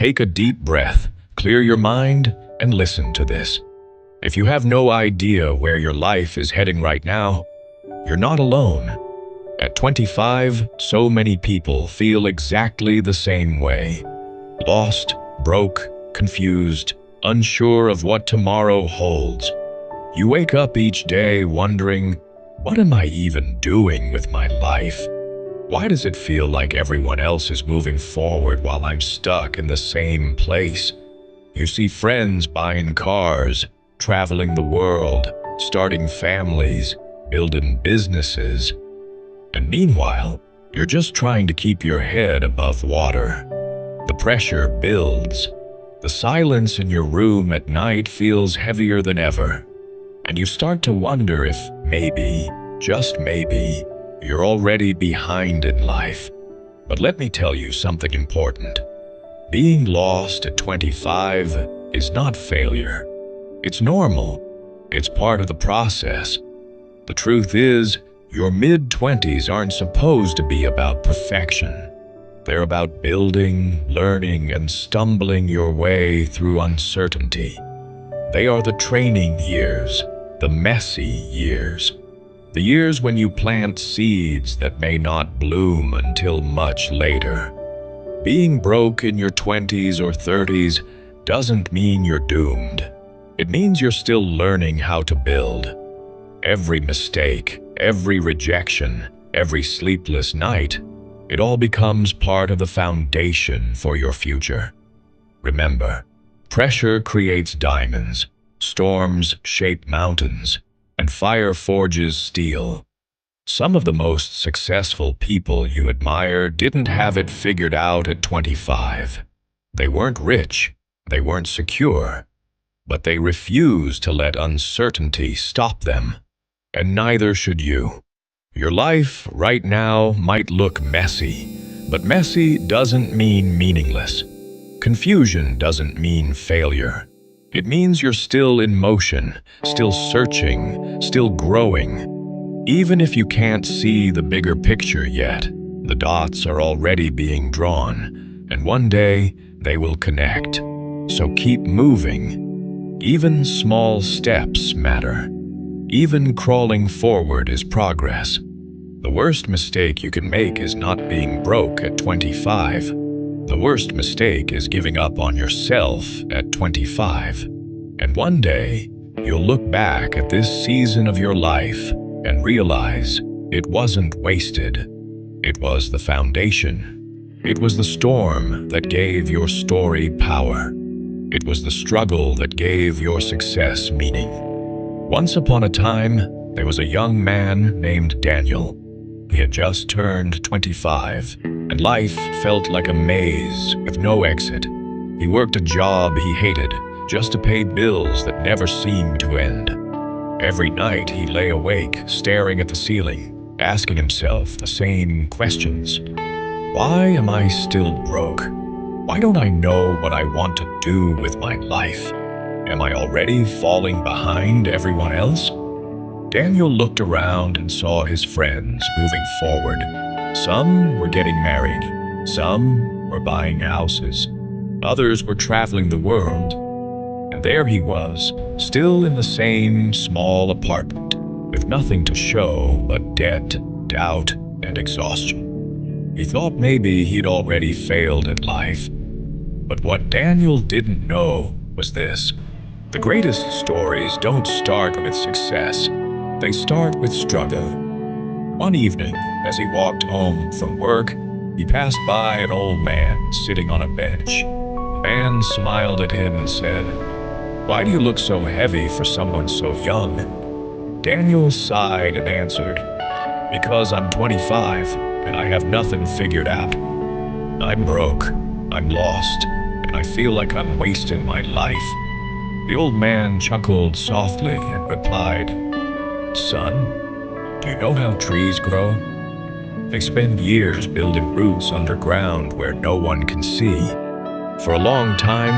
take a deep breath, clear your mind, and listen to this. If you have no idea where your life is heading right now, you're not alone. At 25, so many people feel exactly the same way. Lost, broke, confused, unsure of what tomorrow holds. You wake up each day wondering, what am I even doing with my life? Why does it feel like everyone else is moving forward while I'm stuck in the same place? You see friends buying cars, traveling the world, starting families, building businesses. And meanwhile, you're just trying to keep your head above water. The pressure builds. The silence in your room at night feels heavier than ever. And you start to wonder if maybe, just maybe, you're already behind in life. But let me tell you something important. Being lost at 25 is not failure. It's normal. It's part of the process. The truth is, your mid-20s aren't supposed to be about perfection. They're about building, learning, and stumbling your way through uncertainty. They are the training years, the messy years. The years when you plant seeds that may not bloom until much later. Being broke in your 20s or 30s doesn't mean you're doomed. It means you're still learning how to build. Every mistake, every rejection, every sleepless night, it all becomes part of the foundation for your future. Remember, pressure creates diamonds, storms shape mountains, and fire forges steel. Some of the most successful people you admire didn't have it figured out at 25. They weren't rich, they weren't secure, but they refused to let uncertainty stop them. And neither should you. Your life right now might look messy, but messy doesn't mean meaningless. Confusion doesn't mean failure. It means you're still in motion, still searching, still growing. Even if you can't see the bigger picture yet, the dots are already being drawn, and one day they will connect. So keep moving. Even small steps matter. Even crawling forward is progress. The worst mistake you can make is not being broke at 25. The worst mistake is giving up on yourself at 25. And one day, you'll look back at this season of your life and realize it wasn't wasted. It was the foundation. It was the storm that gave your story power. It was the struggle that gave your success meaning. Once upon a time, there was a young man named Daniel. He had just turned 25, and life felt like a maze with no exit. He worked a job he hated, just to pay bills that never seemed to end. Every night he lay awake, staring at the ceiling, asking himself the same questions. Why am I still broke? Why don't I know what I want to do with my life? Am I already falling behind everyone else? Daniel looked around and saw his friends moving forward. Some were getting married. Some were buying houses. Others were traveling the world. And there he was, still in the same small apartment, with nothing to show but debt, doubt, and exhaustion. He thought maybe he'd already failed at life. But what Daniel didn't know was this. The greatest stories don't start with success. They start with struggle. One evening, as he walked home from work, he passed by an old man sitting on a bench. The man smiled at him and said, "Why do you look so heavy for someone so young?" Daniel sighed and answered, "Because I'm 25 and I have nothing figured out. I'm broke, I'm lost, and I feel like I'm wasting my life." The old man chuckled softly and replied, "Son, do you know how trees grow? They spend years building roots underground where no one can see. For a long time,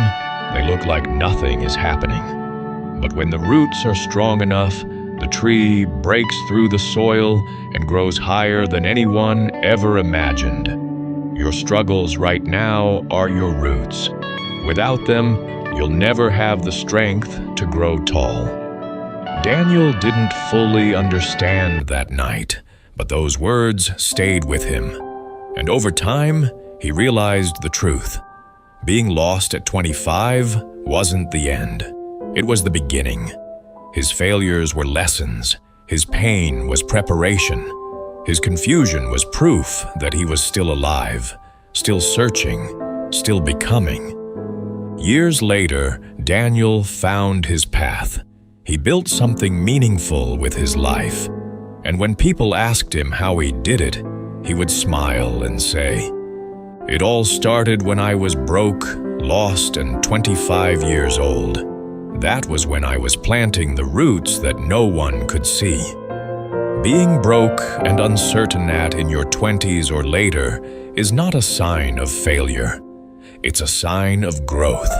they look like nothing is happening. But when the roots are strong enough, the tree breaks through the soil and grows higher than anyone ever imagined. Your struggles right now are your roots. Without them, you'll never have the strength to grow tall. Daniel didn't fully understand that night, but those words stayed with him. And over time, he realized the truth. Being lost at 25 wasn't the end. It was the beginning. His failures were lessons. His pain was preparation. His confusion was proof that he was still alive, still searching, still becoming. Years later, Daniel found his path. He built something meaningful with his life. And when people asked him how he did it, he would smile and say, "It all started when I was broke, lost, and 25 years old. That was when I was planting the roots that no one could see." Being broke and uncertain in your 20s or later is not a sign of failure. It's a sign of growth.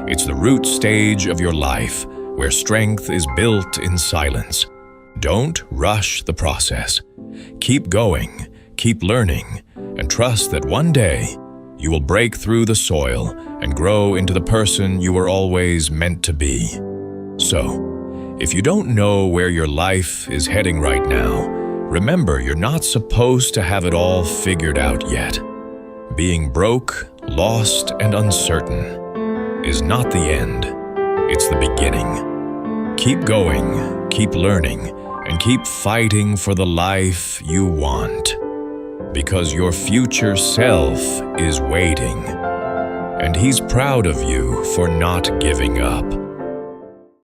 It's the root stage of your life, where strength is built in silence. Don't rush the process. Keep going, keep learning, and trust that one day you will break through the soil and grow into the person you were always meant to be. So, if you don't know where your life is heading right now, remember you're not supposed to have it all figured out yet. Being broke, lost, and uncertain is not the end. It's the beginning. Keep going, keep learning, and keep fighting for the life you want. Because your future self is waiting. And he's proud of you for not giving up.